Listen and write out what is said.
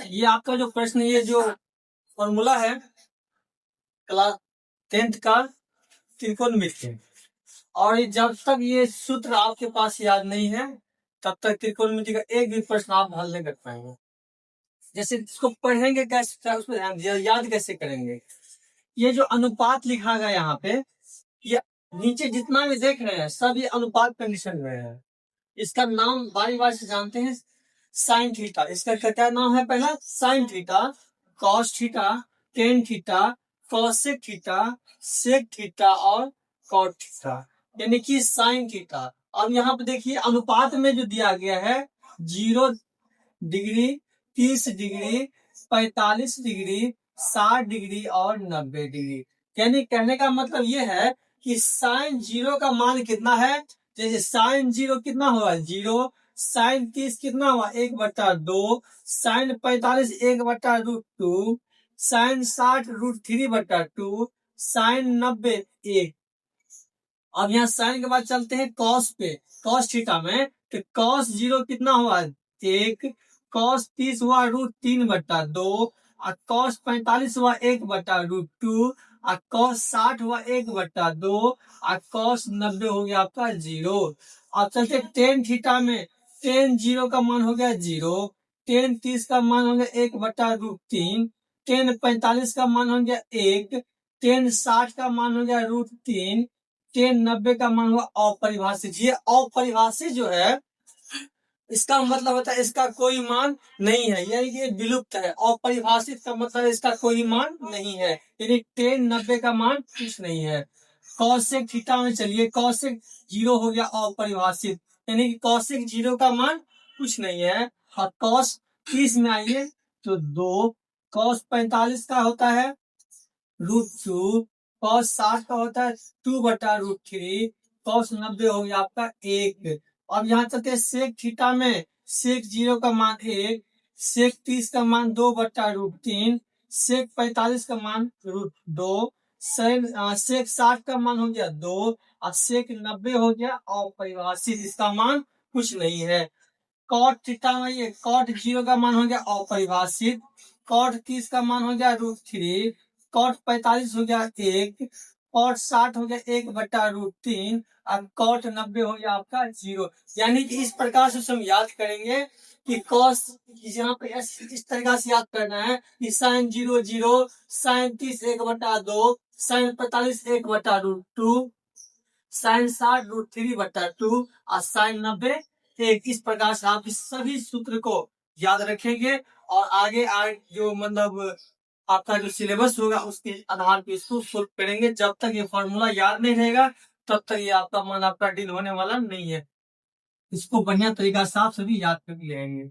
ये आपका जो प्रश्न, ये जो फॉर्मूला है क्लास 10th का त्रिकोणमिति, और जब तक ये सूत्र आपके पास याद नहीं है तब तक त्रिकोणमिति का एक भी प्रश्न आप हल नहीं कर पाएंगे। जैसे इसको पढ़ेंगे कैसे, उसमें याद कैसे करेंगे। ये जो अनुपात लिखा गया यहाँ पे, ये नीचे जितना भी देख रहे हैं सब ये अनुपात कंडीशन में है। इसका नाम बारी बारी से जानते हैं, साइन थीटा। इसका क्या नाम है? पहला sine theta, cos theta, tan theta, cosec theta, sec theta और कॉट थीटा, यानी कि साइन थीटा। अब यहाँ पे देखिए अनुपात में जो दिया गया है 0 डिग्री, 30 डिग्री, 45 डिग्री, 60 डिग्री और 90 डिग्री। यानी कहने का मतलब ये है कि साइन 0 का मान कितना है। जैसे साइन 0 कितना हुआ? 0। साइन 30 कितना हुआ? 1/2। साइन 45 1/√2। साइन 60 √3/2। साइन 90 1। अब यहाँ साइन के बाद चलते हैं कॉस पे, कॉस थीटा में। तो कॉस 0 कितना हुआ? 1। कॉस 30 हुआ √3/2। और कॉस 45 हुआ 1/√2। और कॉस 60 हुआ 1/2। और कॉस 90 हो गया आपका 0। अब चलते टेन थीटा में। टेन 0 का मान हो गया 0। टेन 30 का मान हो गया 1/√3। टेन 45 का मान हो गया 1। टेन 60 का मान हो गया √3। टेन 90 का मान हुआ अपरिभाषित। ये अपरिभाषित जो है इसका मतलब होता है इसका कोई मान नहीं है, यानी कि विलुप्त है। अपरिभाषित का मतलब इसका कोई मान नहीं है, यानी टेन 90 का मान कुछ नहीं है। कॉसेक थीटा में चलिए, कॉसेक 0 हो गया अपरिभाषित, यानी कि कॉसेक 0 का मान कुछ नहीं है। और कॉस 30 में आइए तो 2। कॉस 45 का होता है √2। कॉस 60 का होता है 2/√3। कॉस 90 हो गया आपका 1। अब यहाँ चलते हैं सेक थीटा में। सेक 0 का मान 1। सेक 30 का मान 2/√3। सेक 45 का मान √2। सेक 60 का मान हो गया 2। और सेक 90 हो गया अपरिभाषित, इसका मान कुछ नहीं है। कॉट थीटा में ये कॉट 0 का मान हो गया अपरिभाषित। कॉट 30 का मान हो गया √3। कॉट 45 हो गया 1। कॉट 60 हो गया 1/√3। और कॉट 90 हो गया आपका 0। यानी कि इस प्रकार से हम याद करेंगे कि कॉस, यहाँ पे इस तरीका से याद करना है कि साइन 0 0, साइन 30 1/2, साइन 45 1/√2, साइन 60 √3/2 और साइन 90 1। इस प्रकार से आप इस सभी सूत्र को याद रखेंगे और आगे जो मतलब आपका जो सिलेबस होगा उसके आधार पर इसको सोल्व करेंगे। जब तक ये फॉर्मूला याद नहीं रहेगा तब तक ये आपका मन आपका डील होने वाला नहीं है। इसको बढ़िया तरीका से आप सभी याद कर लेंगे।